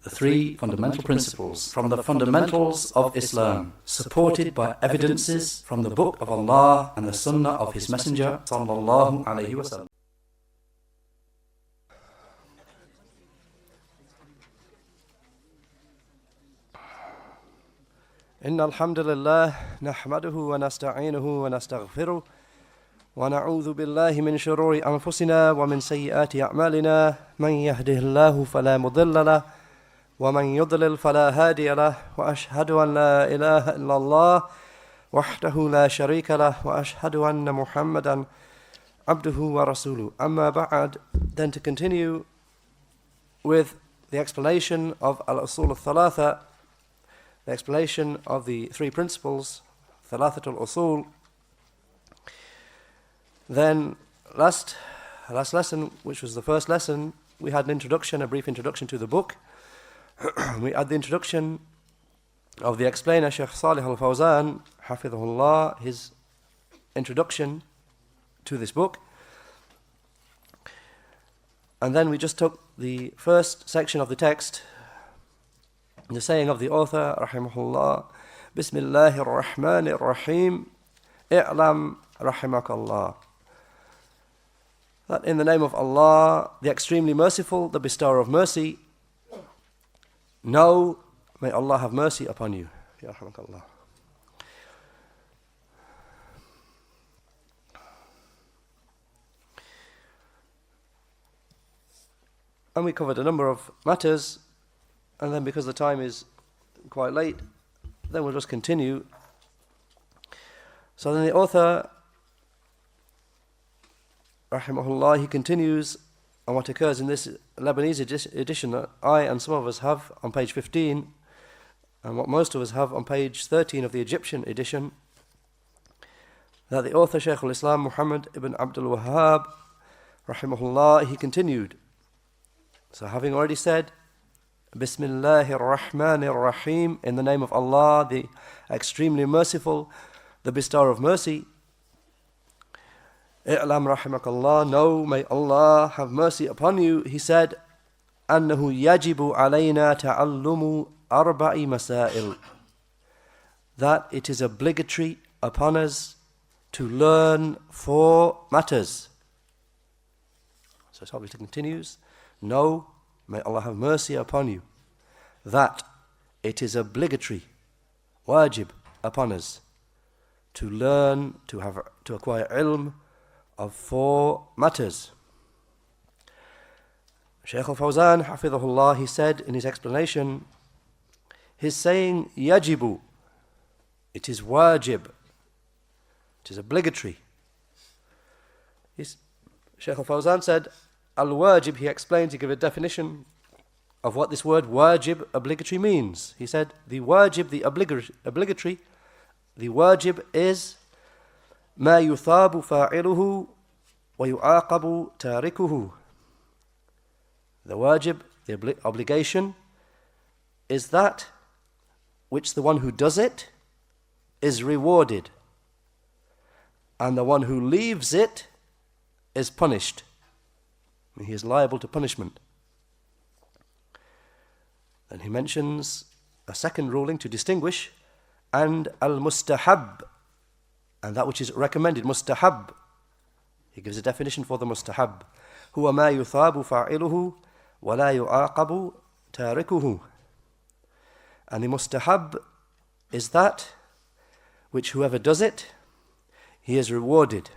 the three fundamental principles from the fundamentals of Islam, supported by evidences from the Book of Allah and the Sunnah of His Messenger sallallahu alaihi wasallam. إن الحمد لله نحمده ونستعينه ونستغفره ونعوذ بالله من شرور أنفسنا ومن سيئات أعمالنا من يهده الله فلا مضل له ومن يضلل فلا هادي له وأشهد أن لا إله إلا الله وحده لا شريك له وأشهد أن محمدا عبده ورسوله. أما بعد, then to continue with the explanation of al-usul al-thalatha, the explanation of the three principles, thalathatul usul. Then last lesson, which was the first lesson, we had an introduction, a brief introduction to the book. We had the introduction of the explainer Shaykh Salih al-Fawzan, hafidhahullah, his introduction to this book. And then we just took the first section of the text, the saying of the author, rahimahullah, Bismillahir Rahmanir Rahim, I'lam rahimakallah. That in the name of Allah, the extremely merciful, the bestower of mercy, know, may Allah have mercy upon you. Ya rahmakallah. And we covered a number of matters, and then because the time is quite late, then we'll just continue. So then the author, rahimahullah, he continues on what occurs in this Lebanese edition that I and some of us have on page 15, and what most of us have on page 13 of the Egyptian edition, that the author Shaykh al-Islam Muhammad ibn Abdul Wahhab, rahimahullah, he continued. So having already said, Bismillahir Rahmanir Rahim, in the name of Allah, the extremely merciful, the bestower of mercy, I'lam rahimakallah, know, may Allah have mercy upon you. He said, Annahu yajibu alayna ta'allumu arba'i masail, that it is obligatory upon us to learn 4 matters. So it obviously continues, know, may Allah have mercy upon you, that it is obligatory, wajib, upon us to learn, to acquire ilm of 4 matters. Shaykh al-Fawzan, hafidhahullah, he said in his explanation, his saying, yajibu, it is wajib, it is obligatory. Shaykh al-Fawzan said, al-wajib, he explained, he gave a definition of what this word wajib, obligatory, means. He said, the wajib, the obligatory, the wajib is ما يثاب فاعله ويعاقب تاركه. The wajib, the obligation, is that which the one who does it is rewarded, and the one who leaves it is punished. He is liable to punishment. Then he mentions a second ruling to distinguish, and al-mustahab, and that which is recommended, mustahab. He gives a definition for the mustahab. Huwa ma yuthabu fa'iluhu wa la yu'aqabu tarikuhu. And the mustahab is that which whoever does it, he is rewarded,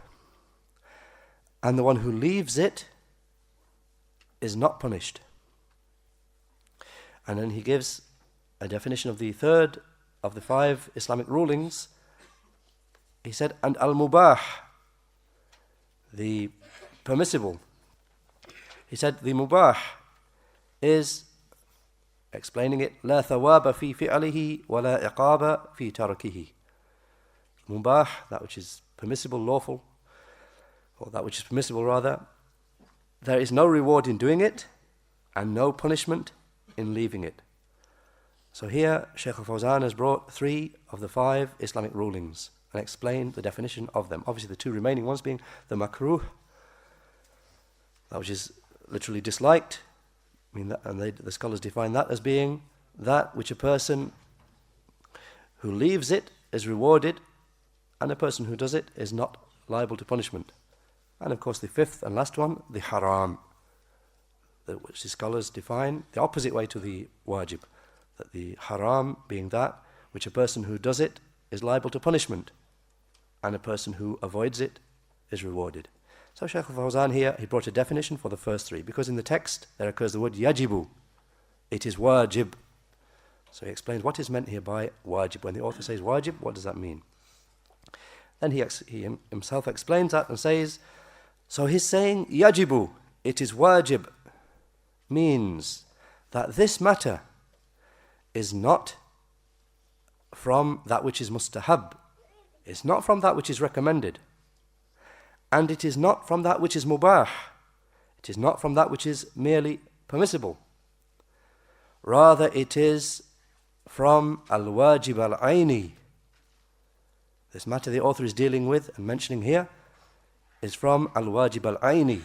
and the one who leaves it is not punished. And then he gives a definition of the third of the 5 Islamic rulings. He said, and al-mubah, the permissible. He said the mubah is, explaining it, la thawaba fi fi'alihi wa la iqaba fi tarakihi. Mubah, that which is permissible, lawful, or that which is permissible rather, there is no reward in doing it and no punishment in leaving it. So here Shaykh al-Fawzan has brought 3 of the 5 Islamic rulings and explained the definition of them. Obviously the 2 remaining ones being the makruh, that which is literally disliked, I mean that, and the scholars define that as being that which a person who leaves it is rewarded, and a person who does it is not liable to punishment. And of course the fifth and last one, the haram, which the scholars define the opposite way to the wajib, that the haram being that which a person who does it is liable to punishment, and a person who avoids it is rewarded. So Shaykh al-Fawzan here, he brought a definition for the first three, because in the text there occurs the word yajibu, it is wajib. So he explains what is meant here by wajib. When the author says wajib, what does that mean? Then he himself explains that and says, so he's saying yajibu, it is wajib, means that this matter is not from that which is mustahab, it's not from that which is recommended, and it is not from that which is mubah, it is not from that which is merely permissible. Rather it is from al-wajib al-aini. This matter the author is dealing with and mentioning here is from al-wajib al-aini,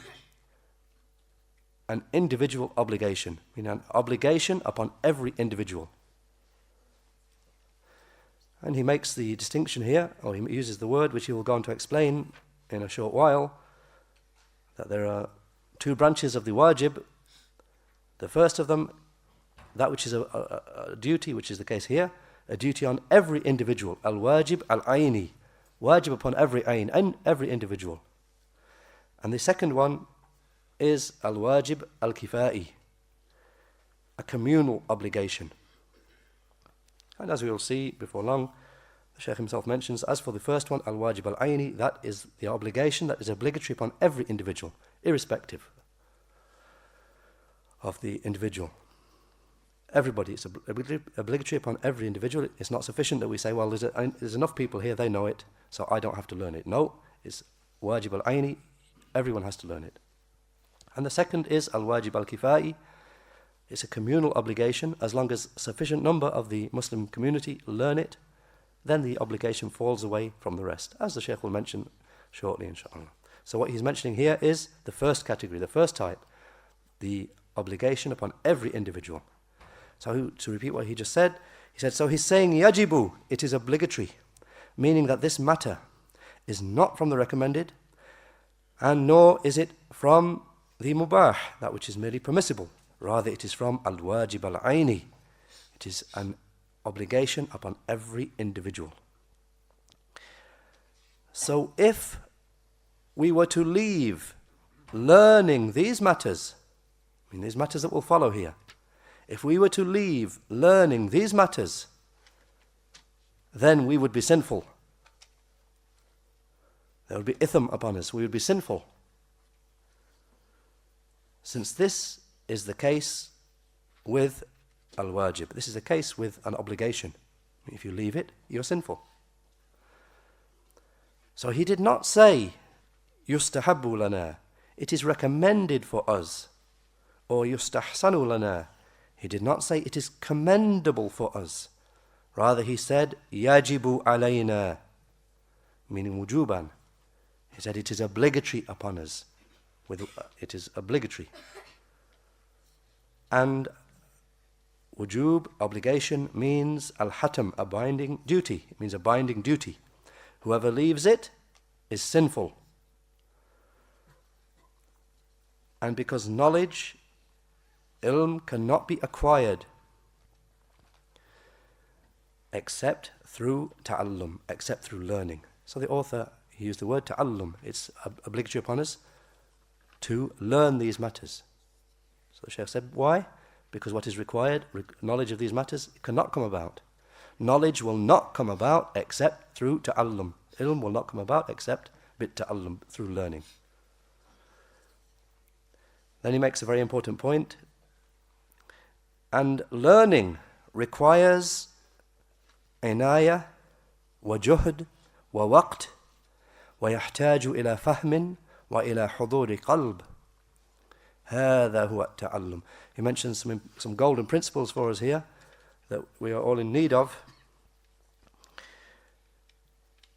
an individual obligation, meaning an obligation upon every individual. And he makes the distinction here, or he uses the word which he will go on to explain in a short while, that there are two branches of the wajib. The first of them, that which is a duty, which is the case here, a duty on every individual, al-wajib al-aini, wajib upon every ain, and every individual. And the second one is al-wajib al-kifai, a communal obligation. And as we will see before long, the Shaykh himself mentions, as for the first one, al-wajib al-aini, that is the obligation that is obligatory upon every individual, irrespective of the individual. Everybody, it's obligatory upon every individual. It's not sufficient that we say, well, there's enough people here, they know it, so I don't have to learn it. No, it's wajib al-aini, everyone has to learn it. And the second is al-wajib al-kifai. It's a communal obligation. As long as a sufficient number of the Muslim community learn it, then the obligation falls away from the rest, as the Shaykh will mention shortly, inshallah. So what he's mentioning here is the first category, the first type, the obligation upon every individual. So to repeat what he just said, he said, so he's saying yajibu, it is obligatory, meaning that this matter is not from the recommended, and nor is it from the mubah, that which is merely permissible. Rather, it is from al-wajib al-aini. It is an obligation upon every individual. So if we were to leave learning these matters, I mean these matters that will follow here, if we were to leave learning these matters, then we would be sinful. There would be itham upon us, we would be sinful. Since this is the case with al-wajib. This is the case with an obligation. If you leave it, you're sinful. So he did not say, yustahabbu lana, it is recommended for us, or yustahsanu lana. He did not say it is commendable for us. Rather he said, yajibu alayna, meaning wujuban. He said it is obligatory upon us. It is obligatory. And wujub, obligation, means al-hatam, a binding duty. It means a binding duty. Whoever leaves it is sinful. And because knowledge, ilm, cannot be acquired except through ta'allum, except through learning. So the author, he used the word ta'allum. It's obligatory upon us to learn these matters. So the Shaykh said, why? Because what is required, knowledge of these matters, cannot come about. Knowledge will not come about except through ta'allum. Ilm will not come about except bit ta'allum, through learning. Then he makes a very important point. And learning requires inaya wa juhd wa waqt wa yahtaju ila fahmin wa ila huduri qalb. هذا هو التعلم. He mentions some golden principles for us here that we are all in need of.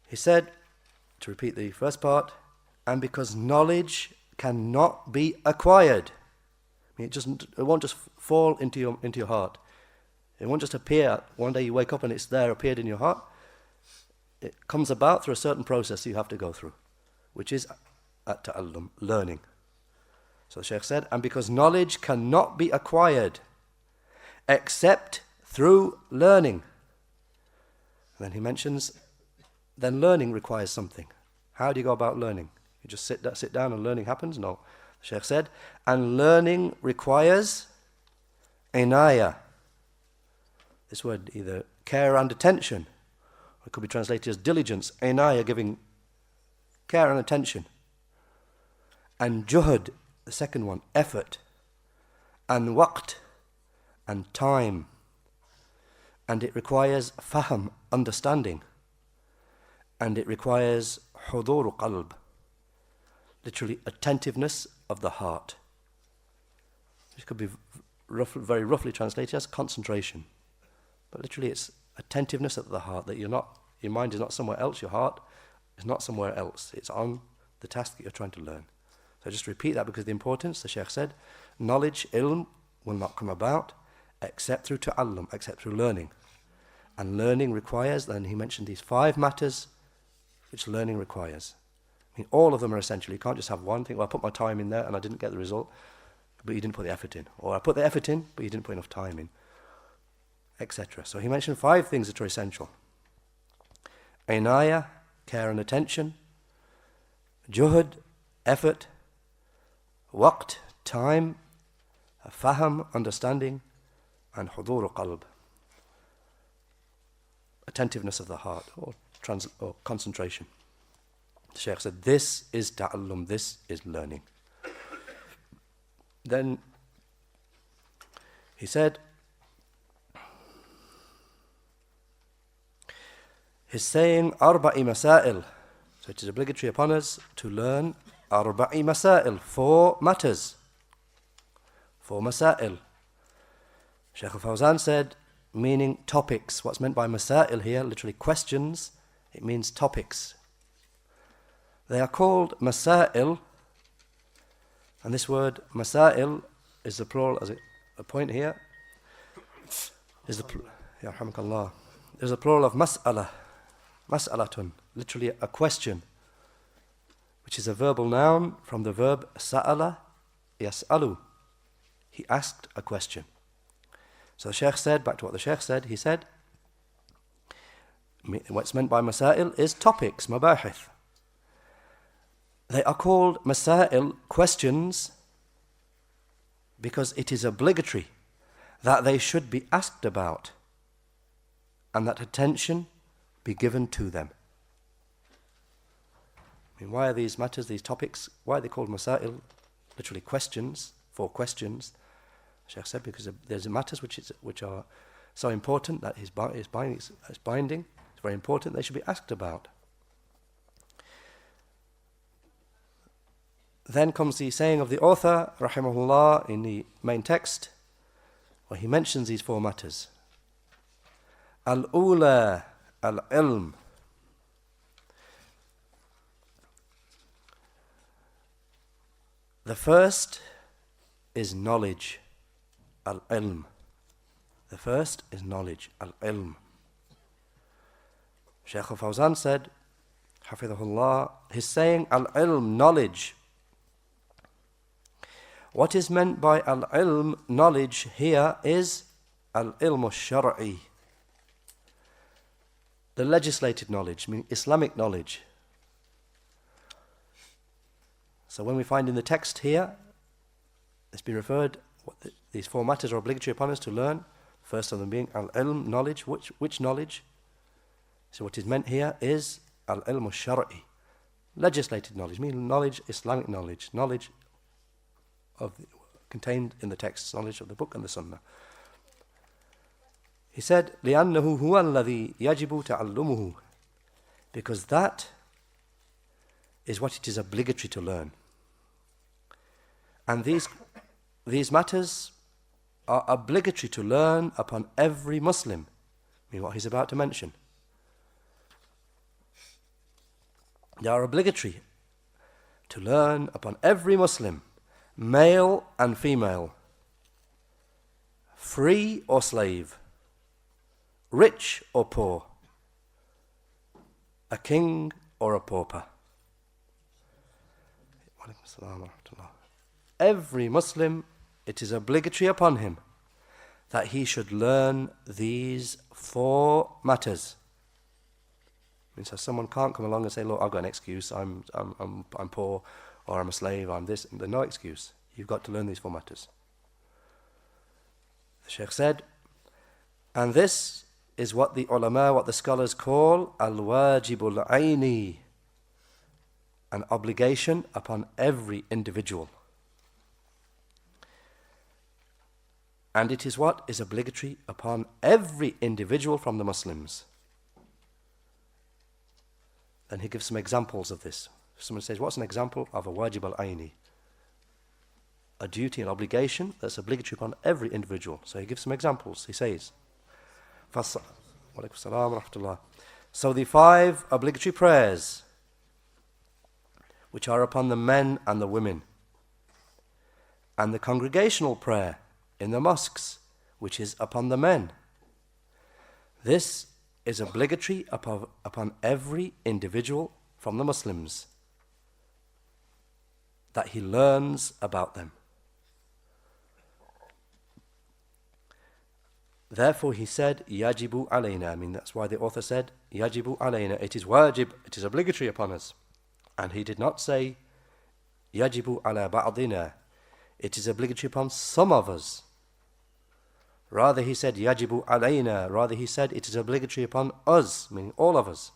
He said, to repeat the first part, and because knowledge cannot be acquired, It won't just fall into your heart. It won't just appear. One day you wake up and it's there, appeared in your heart. It comes about through a certain process you have to go through, which is at-ta'allum, learning. So the Shaykh said, and because knowledge cannot be acquired except through learning. And then he mentions, then learning requires something. How do you go about learning? You just sit down and learning happens? No. The Shaykh said, and learning requires inaya. This word, either care and attention, or it could be translated as diligence. Inaya, giving care and attention. And juhud, the second one, effort. And waqt, and time. And it requires faham, understanding. And it requires huduru qalb, literally attentiveness of the heart. This could be very roughly translated as concentration. But literally it's attentiveness of the heart, that your mind is not somewhere else, your heart is not somewhere else. It's on the task that you're trying to learn. So just repeat that because of the importance. The Shaykh said, knowledge, ilm, will not come about except through ta'allum, except through learning. And learning requires, then he mentioned these 5 matters which learning requires. I mean, all of them are essential. You can't just have one thing, well, I put my time in there and I didn't get the result, but you didn't put the effort in. Or I put the effort in, but you didn't put enough time in, etc. So he mentioned 5 things that are essential. Inaya, care and attention. Juhud, effort. Waqt, time. Faham, understanding. And huduru qalb, attentiveness of the heart, or concentration. The Shaykh said, this is ta'allum, this is learning. Then he said, he's saying arba'i masail, so it is obligatory upon us to learn arba'i masail, 4 matters, 4 masail. Shaykh al-Fawzan said, meaning topics. What's meant by masail here, literally questions, it means topics. They are called masail, and this word masail is the plural, as a point here, is the yarhamukallah. There's a plural of mas'ala, mas'alatun, literally a question, which is a verbal noun from the verb sa'ala yas'alu. He asked a question. So the Shaykh said, back to what the Shaykh said, he said, what's meant by masail is topics, mabahith. They are called masail, questions, because it is obligatory that they should be asked about and that attention be given to them. I mean, why are these matters, these topics, why are they called masail? Literally questions, 4 questions. Shaykh said because there's matters which are so important that is binding. It's very important. They should be asked about. Then comes the saying of the author, rahimahullah, in the main text, where he mentions these 4 matters. Al-ula, al-ilm. The first is knowledge. Al-ilm. The first is knowledge. Al-ilm. Shaykh al-Fawzan said, hafidhahullah, he's saying al-ilm, knowledge. What is meant by al-ilm, knowledge, here is al-ilm al-shar'i. The legislated knowledge, meaning Islamic knowledge. So when we find in the text here, it's been referred, these 4 matters are obligatory upon us to learn. First of them being al-ilm, knowledge. Which knowledge? So what is meant here is al-ilm al-shar'i, legislated knowledge, meaning knowledge, Islamic knowledge, knowledge contained in the text, knowledge of the book and the sunnah. He said, لِأَنَّهُ هُوَ الَّذِي يَجِبُ تَعَلُّمُهُ, because that is what it is obligatory to learn. And these matters are obligatory to learn upon every Muslim. I mean, what he's about to mention. They are obligatory to learn upon every Muslim, male and female. free or slave, rich or poor, a king or a pauper. Every Muslim, it is obligatory upon him that he should learn these 4 matters. So someone can't come along and say, look, I've got an excuse, I'm poor, or I'm a slave, I'm this. There's no excuse. You've got to learn these 4 matters. The Shaykh said, and this is what the ulama, what the scholars call al-wajibul aini, an obligation upon every individual. And it is what is obligatory upon every individual from the Muslims. Then he gives some examples of this. Someone says, what's an example of a wajib al-aini? A duty, an obligation that's obligatory upon every individual. So he gives some examples. He says, so the 5 obligatory prayers, which are upon the men and the women, and the congregational prayer in the mosques, which is upon the men. This is obligatory upon every individual from the Muslims, that he learns about them. Therefore he said, yajibu alayna. I mean, that's why the author said, yajibu alayna. It is wajib, it is obligatory upon us. And he did not say, yajibu ala ba'dina. It is obligatory upon some of us. Rather he said, yajibu alayna. Rather he said, it is obligatory upon us, meaning all of us.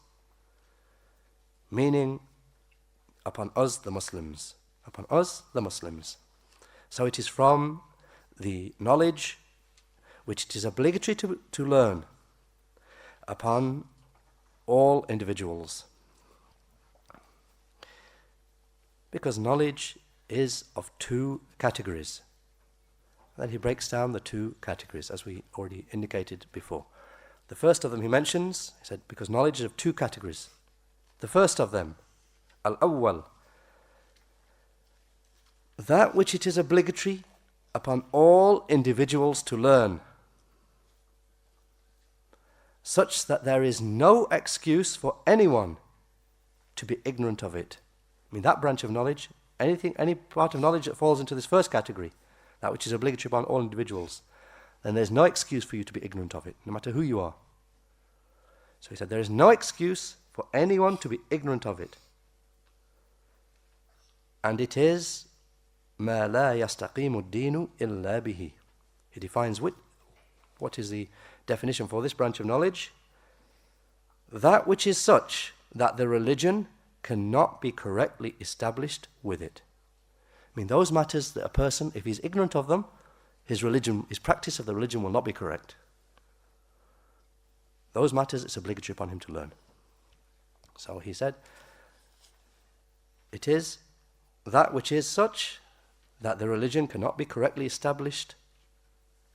Meaning, upon us the Muslims. Upon us the Muslims. So it is from the knowledge which it is obligatory to learn upon all individuals. Because knowledge is of 2 categories. Then he breaks down the 2 categories, as we already indicated before. The first of them he mentions, he said, because knowledge is of 2 categories. The first of them, al-awwal, that which it is obligatory upon all individuals to learn, such that there is no excuse for anyone to be ignorant of it. I mean, that branch of knowledge, any part of knowledge that falls into this first category, that which is obligatory upon all individuals, then there's no excuse for you to be ignorant of it, no matter who you are. So he said, there is no excuse for anyone to be ignorant of it. And it is مَا لَا يَسْتَقِيمُ الدِّينُ إِلَّا بِهِ. He defines what is the definition for this branch of knowledge. That which is such that the religion cannot be correctly established with it. I mean, those matters that a person, if he's ignorant of them, his practice of the religion will not be correct. Those matters, it's obligatory upon him to learn. So he said, it is that which is such that the religion cannot be correctly established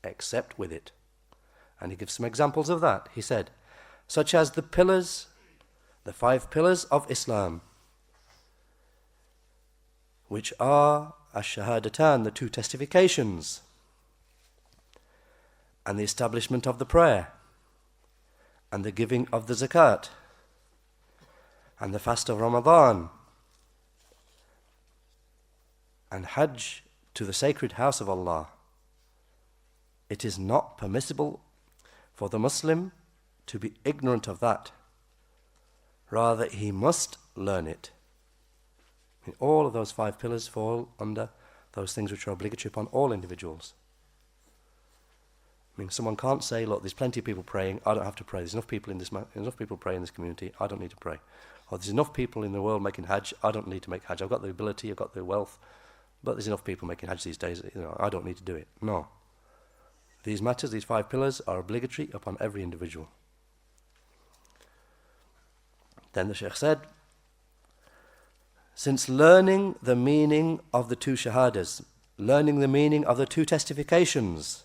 except with it. And he gives some examples of that. He said, such as the pillars, the 5 pillars of Islam, which are ash-shahadatan, the 2 testifications, and the establishment of the prayer, and the giving of the zakat, and the fast of Ramadan, and Hajj to the sacred house of Allah. It is not permissible for the Muslim to be ignorant of that. Rather, he must learn it. I mean, all of those 5 pillars fall under those things which are obligatory upon all individuals. I mean, someone can't say, look, there's plenty of people praying, I don't have to pray. There's enough people praying in this community, I don't need to pray. Or there's enough people in the world making Hajj, I don't need to make Hajj. I've got the ability, I've got the wealth, but there's enough people making Hajj these days, I don't need to do it. No. These matters, these 5 pillars, are obligatory upon every individual. Then the Shaykh said, since learning the meaning of the 2 shahadas, learning the meaning of the 2 testifications,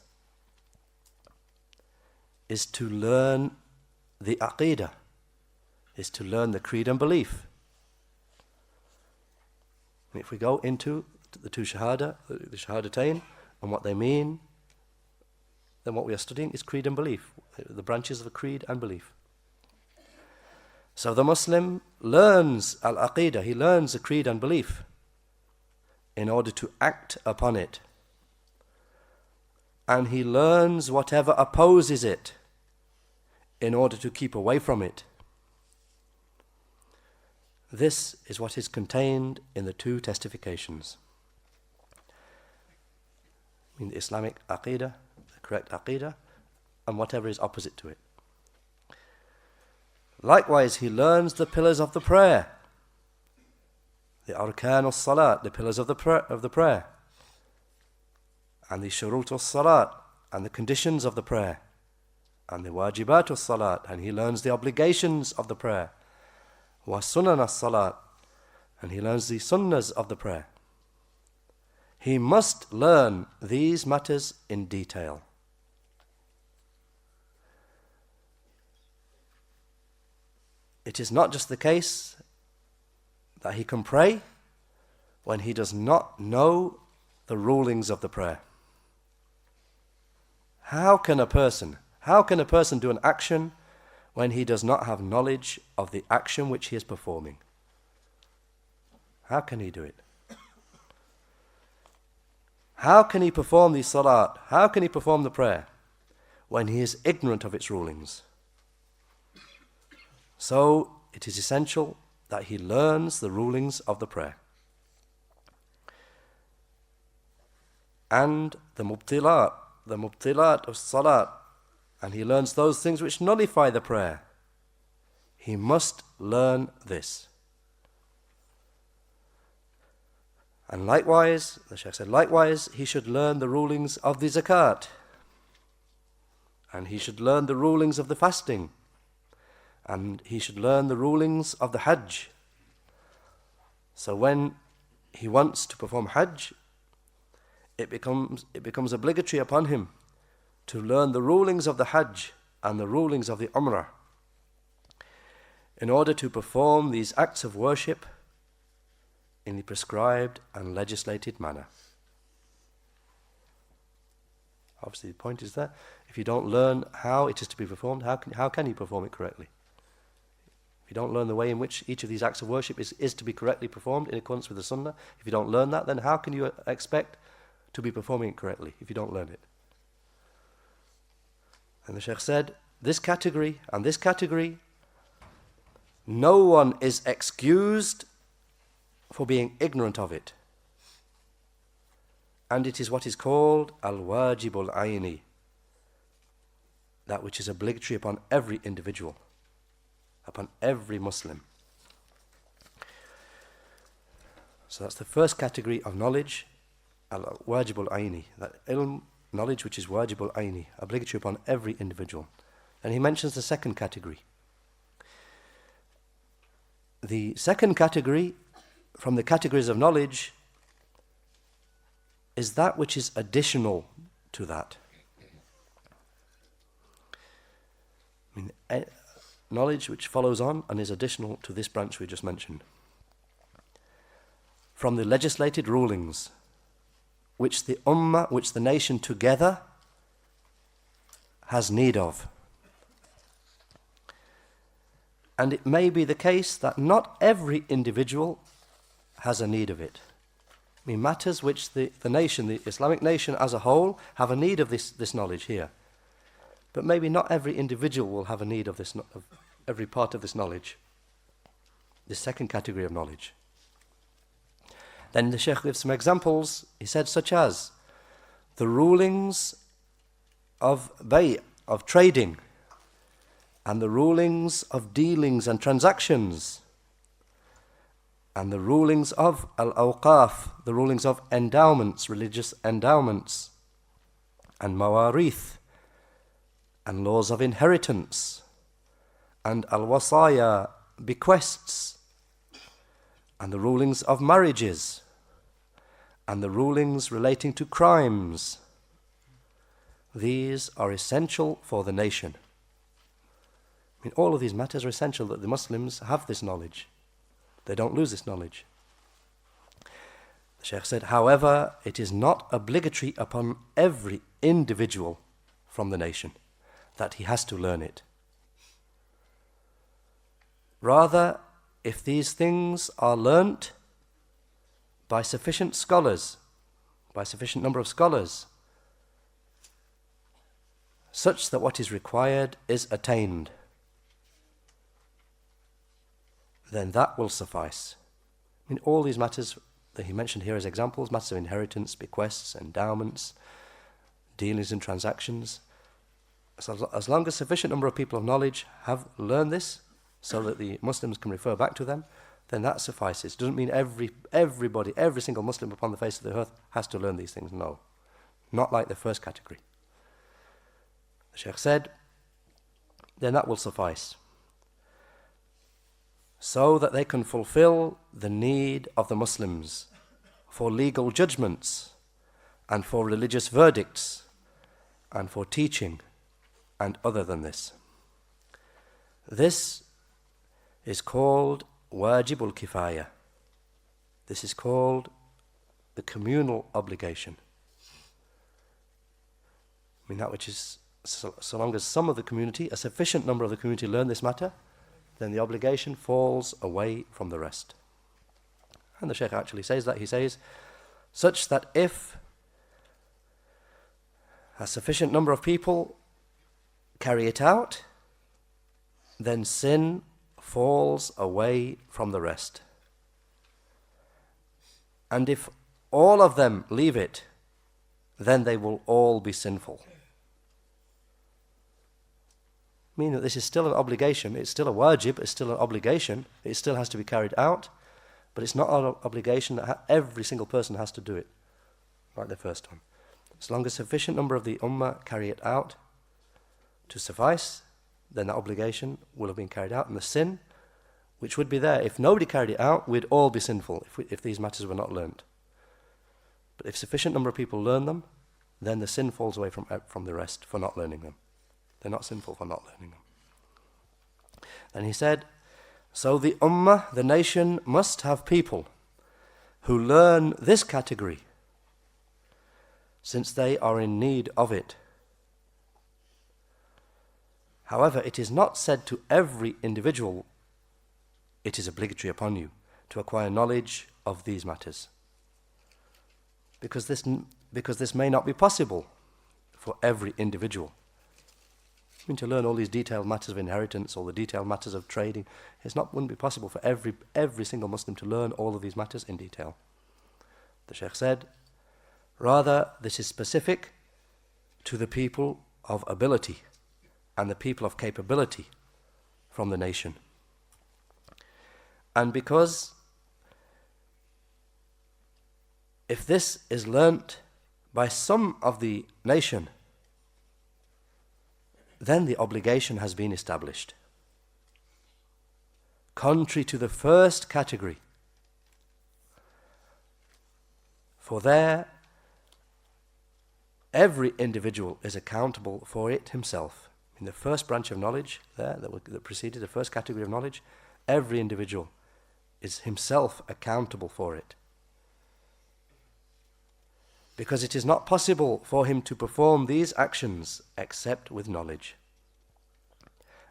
is to learn the aqeedah, is to learn the creed and belief. And if we go into the 2 shahada, the shahadatain, and what they mean, then what we are studying is creed and belief, the branches of creed and belief. So the Muslim learns al-aqidah, he learns the creed and belief in order to act upon it. And he learns whatever opposes it in order to keep away from it. This is what is contained in the two testifications. In the Islamic aqidah, the correct aqidah, and whatever is opposite to it. Likewise, he learns the pillars of the prayer, the arkan al-salat, the pillars of the prayer, and the shurut al-salat, and the conditions of the prayer, and the wajibat al-salat, and he learns the obligations of the prayer, wa sunan al-salat, and he learns the sunnahs of the prayer. He must learn these matters in detail. It is not just the case that he can pray when he does not know the rulings of the prayer. How can a person do an action when he does not have knowledge of the action which he is performing? How can he do it? How can he perform the salat? How can he perform the prayer when he is ignorant of its rulings? So it is essential that he learns the rulings of the prayer. And the mubtilat of salat, and he learns those things which nullify the prayer. He must learn this. And likewise, the Shaykh said, likewise, he should learn the rulings of the zakat. And he should learn the rulings of the fasting. And he should learn the rulings of the hajj. So when he wants to perform hajj, it becomes obligatory upon him to learn the rulings of the hajj and the rulings of the umrah in order to perform these acts of worship in the prescribed and legislated manner. Obviously the point is that if you don't learn how it is to be performed, how can you perform it correctly? If you don't learn the way in which each of these acts of worship is to be correctly performed in accordance with the sunnah, if you don't learn that, then how can you expect to be performing it correctly if you don't learn it? And the Shaykh said, this category and this category, no one is excused for being ignorant of it. And it is what is called al-wajib al-ayni, that which is obligatory upon every individual, upon every Muslim. So that's the first category of knowledge, al-wajib al-ayni, that ilm, knowledge which is wajib al-ayni, obligatory upon every individual. And he mentions the second category. The second category from the categories of knowledge is that which is additional to that. Knowledge which follows on and is additional to this branch we just mentioned. From the legislated rulings which the ummah, which the nation together has need of. And it may be the case that not every individual has a need of it. Matters which the nation, the Islamic nation as a whole, have a need of this knowledge here. But maybe not every individual will have a need of of every part of this knowledge. The second category of knowledge. Then the Shaykh gives some examples, he said, such as the rulings of bay', of trading, and the rulings of dealings and transactions, and the rulings of al-awqaf, the rulings of endowments, religious endowments, and mawarith, and laws of inheritance, and al-wasaya, bequests, and the rulings of marriages, and the rulings relating to crimes. These are essential for the nation. All of these matters are essential that the Muslims have this knowledge. They don't lose this knowledge. The Shaykh said, however, it is not obligatory upon every individual from the nation, that he has to learn it. Rather, if these things are learnt by sufficient scholars, by sufficient number of scholars, such that what is required is attained, then that will suffice. I mean, all these matters that he mentioned here as examples, matters of inheritance, bequests, endowments, dealings and transactions, so as long as sufficient number of people of knowledge have learned this, so that the Muslims can refer back to them, then that suffices. It doesn't mean everybody, every single Muslim upon the face of the earth has to learn these things. No. Not like the first category. The Shaykh said, then that will suffice, so that they can fulfill the need of the Muslims for legal judgments and for religious verdicts and for teaching and other than this. This is called wajibul kifaya. This is called the communal obligation. I mean, that which is, so long as some of the community, a sufficient number of the community learn this matter, then the obligation falls away from the rest. And the Shaykh actually says that. He says, such that if a sufficient number of people carry it out, then sin falls away from the rest. And if all of them leave it, then they will all be sinful. Meaning that this is still an obligation, it's still a wajib, it's still an obligation, it still has to be carried out, but it's not an obligation that every single person has to do it, like the first one. As long as a sufficient number of the ummah carry it out to suffice, then that obligation will have been carried out, and the sin, which would be there, if nobody carried it out, we'd all be sinful if these matters were not learnt. But if sufficient number of people learn them, then the sin falls away from the rest for not learning them. They're not sinful for not learning them. Then he said, so the ummah, the nation, must have people who learn this category, since they are in need of it. However, it is not said to every individual, it is obligatory upon you to acquire knowledge of these matters. Because this may not be possible for every individual. I mean, to learn all these detailed matters of inheritance, all the detailed matters of trading, wouldn't be possible for every single Muslim to learn all of these matters in detail. The Shaykh said, rather, this is specific to the people of ability and the people of capability from the nation. And because if this is learnt by some of the nation, then the obligation has been established. Contrary to the first category, for there every individual is accountable for it himself. In the first branch of knowledge there that preceded the first category of knowledge, every individual is himself accountable for it. Because it is not possible for him to perform these actions except with knowledge.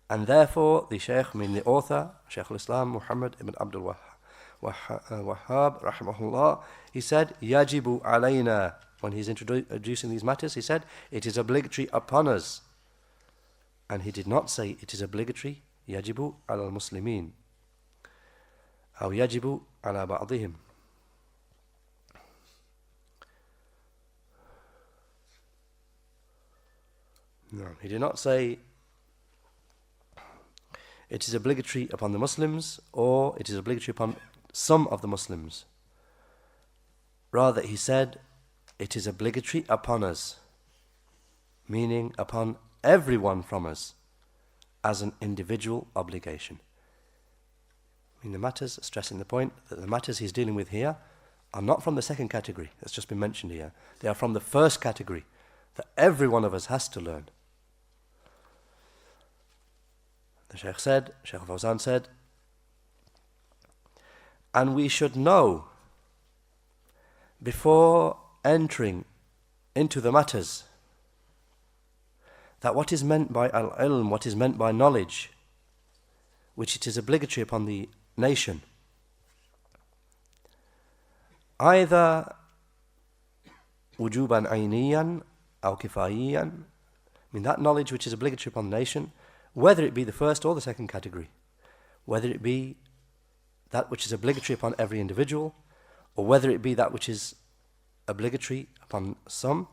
And therefore the Shaykh, meaning the author, Shaykh al-Islam Muhammad ibn Abdul Wahhab, rahimahullah, he said, Yajibu alayna. When he's introducing these matters, he said, it is obligatory upon us. And he did not say it is obligatory, Yajibu ala al-Muslimin, أو يجب على بعضهم. No, he did not say it is obligatory upon the Muslims or it is obligatory upon some of the Muslims. Rather, he said it is obligatory upon us, meaning upon everyone from us as an individual obligation. I mean, the matters, stressing the point that the matters he's dealing with here are not from the second category that's just been mentioned here. They are from the first category that every one of us has to learn. The Shaykh said, Shaykh al-Fawzan said, and we should know before entering into the matters that what is meant by al-ilm, what is meant by knowledge, which it is obligatory upon the nation, either wujuban ayniyan aw kifayiyan, I mean that knowledge which is obligatory upon the nation, whether it be the first or the second category, whether it be that which is obligatory upon every individual, or whether it be that which is obligatory upon some,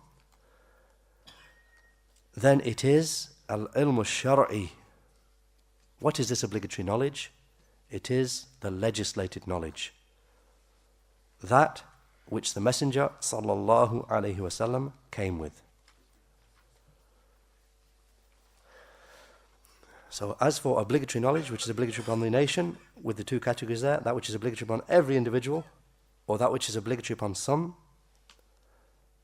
then it is al-ilm al-shar'i. What is this obligatory knowledge? It is the legislated knowledge, that which the Messenger sallallahu alaihi wasallam came with. So as for obligatory knowledge, which is obligatory upon the nation, with the two categories there, that which is obligatory upon every individual, or that which is obligatory upon some,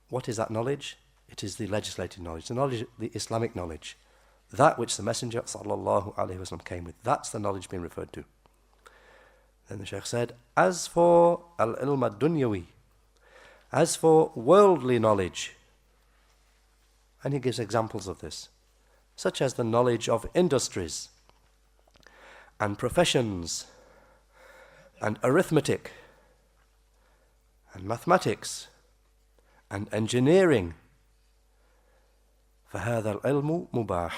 what is that knowledge? It is the legislated knowledge, the Islamic knowledge, that which the Messenger sallallahu alaihi wasallam came with. That's the knowledge being referred to. Then the Shaykh said, as for al-ilm ad-dunyawi, as for worldly knowledge, and he gives examples of this, such as the knowledge of industries and professions and arithmetic and mathematics and engineering. فَهَذَا الْعِلْمُ مُبَاحٌ.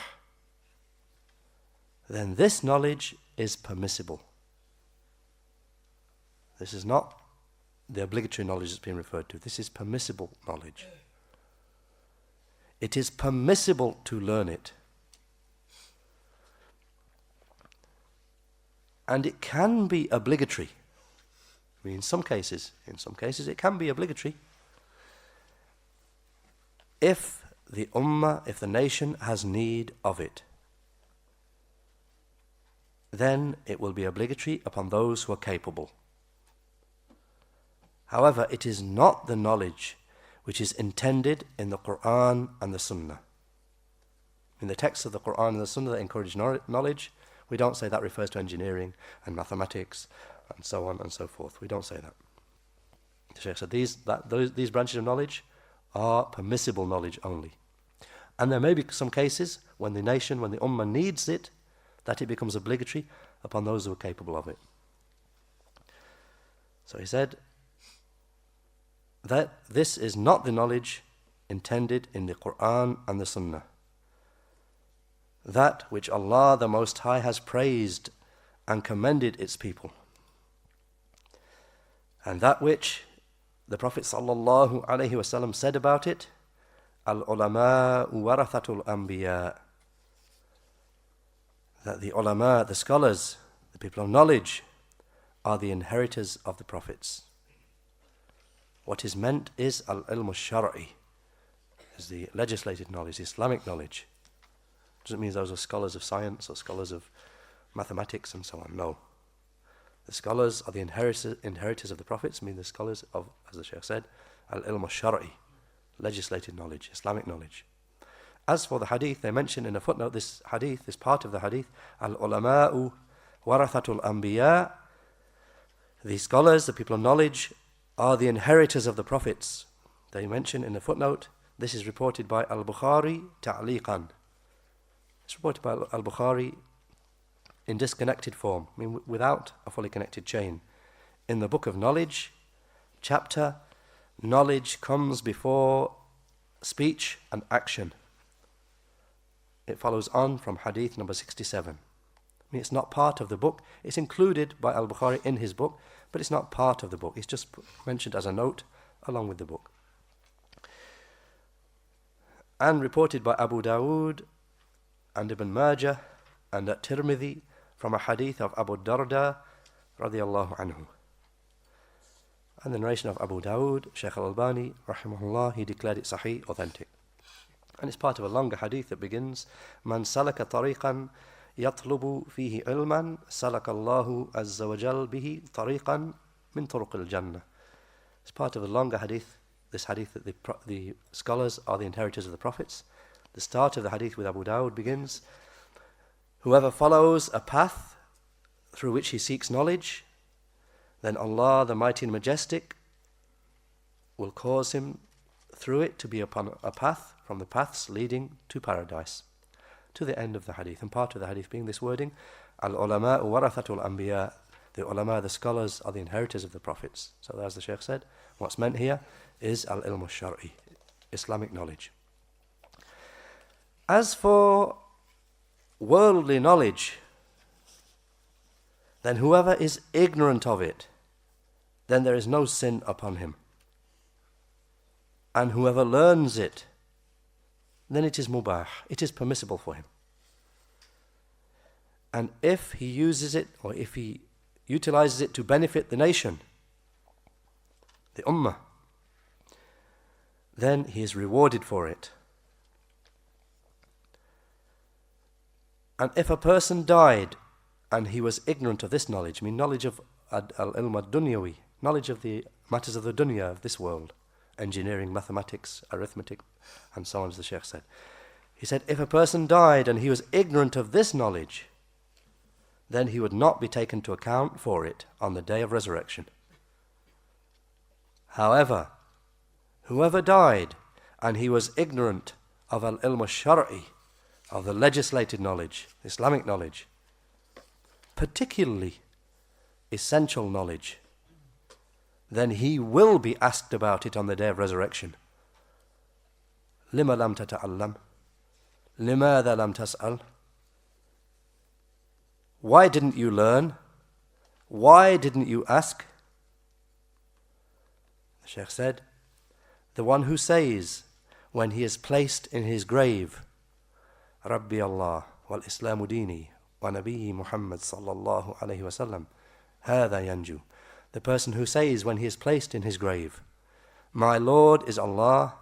Then this knowledge is permissible. This is not the obligatory knowledge that's being referred to. This is permissible knowledge. It is permissible to learn it. And it can be obligatory. I mean, in some cases it can be obligatory if the ummah, if the nation has need of it. Then it will be obligatory upon those who are capable. However, it is not the knowledge which is intended in the Quran and the Sunnah. In the texts of the Quran and the Sunnah that encourage knowledge, we don't say that refers to engineering and mathematics and so on and so forth. We don't say that. The Shaykh said these branches of knowledge are permissible knowledge only. And there may be some cases when the nation, when the ummah needs it, that it becomes obligatory upon those who are capable of it. So he said that this is not the knowledge intended in the Quran and the Sunnah, that which Allah the Most High has praised and commended its people, and that which the Prophet sallallahu alaihi wasallam said about it, al-ulama warathatul anbiya, that the ulama, the scholars, the people of knowledge, are the inheritors of the prophets. What is meant is al-ilm al-shar'i, is the legislated knowledge, the Islamic knowledge. Doesn't mean those are scholars of science or scholars of mathematics and so on. No. The scholars are the inheritors of the prophets, mean the scholars of, as the Shaykh said, al-ilm al-shar'i, legislated knowledge, Islamic knowledge. As for the hadith, they mention in a footnote this hadith, this part of the hadith, al-ulama'u warathatul anbiya, the scholars, the people of knowledge, are the inheritors of the prophets. They mention in a footnote, this is reported by al-Bukhari ta'liqan. It's reported by al-Bukhari in disconnected form, I mean without a fully connected chain. In the book of knowledge, chapter, knowledge comes before speech and action. It follows on from hadith number 67. I mean, it's not part of the book. It's included by al-Bukhari in his book, but it's not part of the book. It's just mentioned as a note along with the book. And reported by Abu Dawood and Ibn Majah and at Tirmidhi from a hadith of Abu Darda radiyallahu anhu. And the narration of Abu Dawood, Shaykh al-Albani rahimahullah, he declared it sahih, authentic. And it's part of a longer hadith that begins, Man salaka tariqan yatlubu fihi ilman salaka Allahu azza wa jal bihi tariqan min turuq al-jannah. It's part of a longer hadith, this hadith that the scholars are the inheritors of the prophets. The start of the hadith with Abu Dawud begins, whoever follows a path through which he seeks knowledge, then Allah the Mighty and Majestic will cause him through it to be upon a path from the paths leading to paradise. to the end of the hadith. And part of the hadith being this wording, al-ulama warathatul anbiya, the ulama, the scholars, are the inheritors of the prophets. So as the Shaykh said, what's meant here is al-ilm al-shar'i, Islamic knowledge. As for worldly knowledge, then whoever is ignorant of it, then there is no sin upon him. And whoever learns it, then it is mubah, it is permissible for him. And if he uses it, or if he utilizes it to benefit the nation, the ummah, then he is rewarded for it. And if a person died and he was ignorant of this knowledge, I mean knowledge of al-ilm ad-dunyawi, knowledge of the matters of the dunya, of this world, engineering, mathematics, arithmetic, and so on, as the Shaykh said. He said, if a person died and he was ignorant of this knowledge, then he would not be taken to account for it on the day of resurrection. However, whoever died and he was ignorant of al-ilm al-shar'i, of the legislated knowledge, Islamic knowledge, particularly essential knowledge, then he will be asked about it on the day of resurrection. Lima lam tata'allam? Limadha lam tas'al? Why didn't you learn? Why didn't you ask? The Shaykh said, the one who says when he is placed in his grave, Rabbi Allah wal Islamu dini wa Nabiyyi Muhammad sallallahu alayhi wa sallam, hadha yanju. The person who says when he is placed in his grave, my Lord is Allah,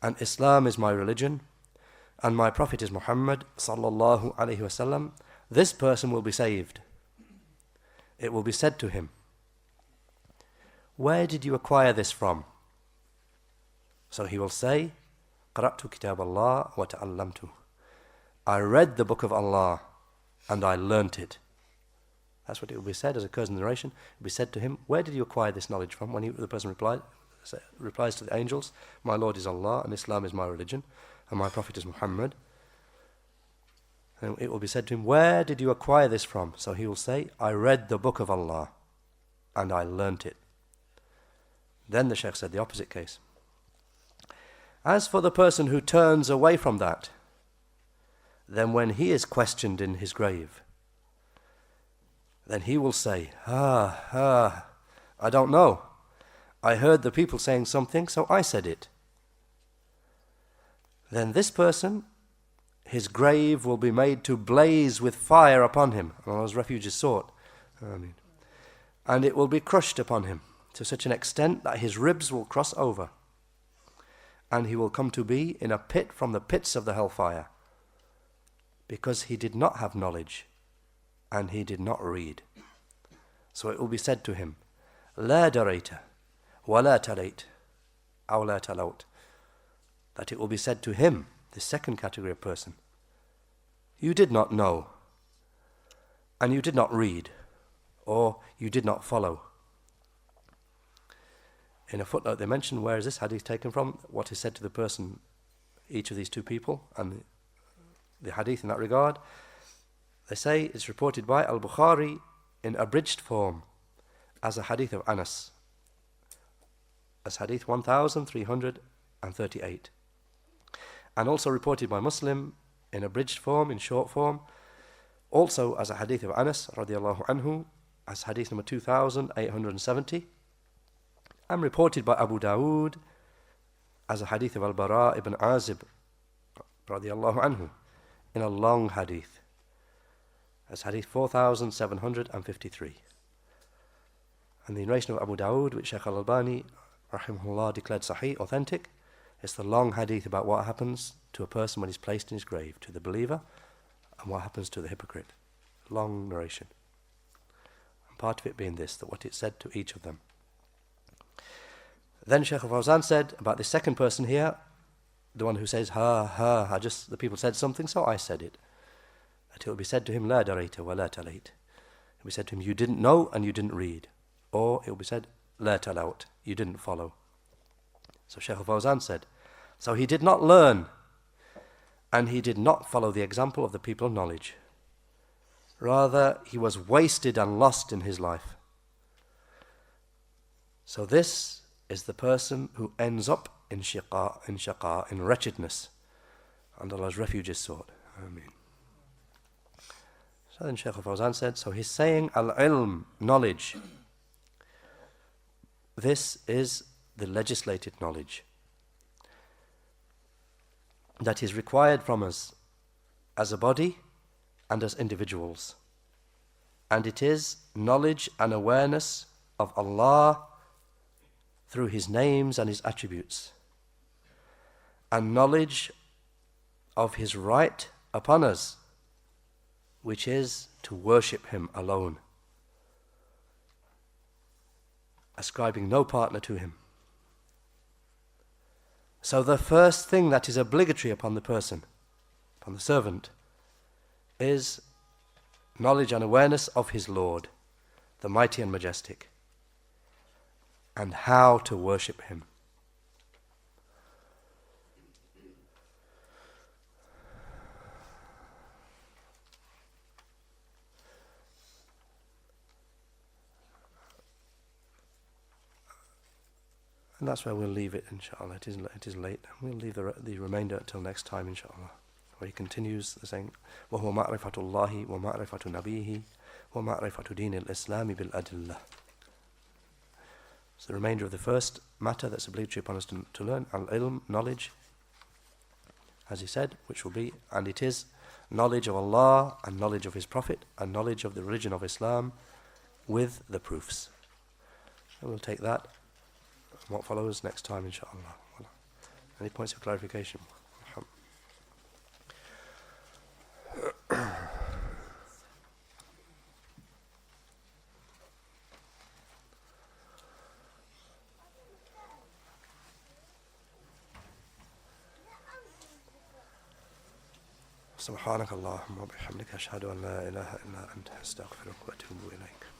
and Islam is my religion, and my Prophet is Muhammad sallallahu alayhi wa sallam, this person will be saved. It will be said to him, where did you acquire this from? So he will say, Qara'tu kitab Allah wa ta'allamtu. I read the book of Allah and I learnt it. That's what it will be said, as occurs in the narration. It will be said to him, where did you acquire this knowledge from? When the person replies to the angels, my Lord is Allah, and Islam is my religion, and my Prophet is Muhammad. And it will be said to him, where did you acquire this from? So he will say, I read the book of Allah, and I learnt it. Then the Shaykh said the opposite case. As for the person who turns away from that, then when he is questioned in his grave, then he will say, I don't know. I heard the people saying something, so I said it. Then this person, his grave will be made to blaze with fire upon him. Allah's refuge is sought. Ameen. And it will be crushed upon him to such an extent that his ribs will cross over. And he will come to be in a pit from the pits of the hellfire, because he did not have knowledge and he did not read. So it will be said to him, La darayta, wa la talayt, aw la talawt. That it will be said to him, the second category of person, you did not know, and you did not read, or you did not follow. In a footnote they mention, where is this hadith taken from? What is said to the person, each of these two people, and the hadith in that regard. They say it's reported by Al-Bukhari in abridged form as a hadith of Anas, as hadith 1338, and also reported by Muslim in abridged form, in short form, also as a hadith of Anas radiallahu anhu, as hadith number 2870, and reported by Abu Dawood as a hadith of Al-Bara ibn Azib radiallahu anhu, in a long hadith, as hadith 4753. And the narration of Abu Dawood, which Shaykh al-Albani rahimahullah declared sahih, authentic, is the long hadith about what happens to a person when he's placed in his grave, to the believer, and what happens to the hypocrite. Long narration. And part of it being this, that what it said to each of them. Then Shaykh al-Fawzan said about the second person here, the one who says, the people said something, so I said it. That it will be said to him, La darayta wa la talayt. It will be said to him, you didn't know and you didn't read. Or it will be said, La talawt, you didn't follow. So Shaykh al-Fawzan said, so he did not learn, and he did not follow the example of the people of knowledge. Rather, he was wasted and lost in his life. So this is the person who ends up in shaqa, in wretchedness. And Allah's refuge is sought. Ameen. So then Shaykh al-Fawzan said, so he's saying al-ilm, knowledge. This is the legislated knowledge that is required from us as a body and as individuals. And it is knowledge and awareness of Allah through His names and His attributes, and knowledge of His right upon us, which is to worship Him alone, ascribing no partner to Him. So the first thing that is obligatory upon the person, upon the servant, is knowledge and awareness of his Lord, the mighty and majestic, and how to worship Him. And that's where we'll leave it, inshallah. It is late. We'll leave the remainder until next time, inshallah. Where he continues saying, وَهُوَ مَعْرِفَةُ اللَّهِ وَمَعْرِفَةُ نَبِيهِ وَمَعْرِفَةُ دِينِ الْإِسْلَامِ بِالْأَدِلَّةِ. So the remainder of the first matter that's obligatory upon us to learn, al-ilm, knowledge, as he said, which will be, and it is knowledge of Allah and knowledge of His Prophet and knowledge of the religion of Islam with the proofs. And we'll take that and what follows next time, inshallah. Any points of clarification? سبحانك اللهم وبحمدك أشهد أن لا إله إلا أنت أستغفرك وأتوب إليك.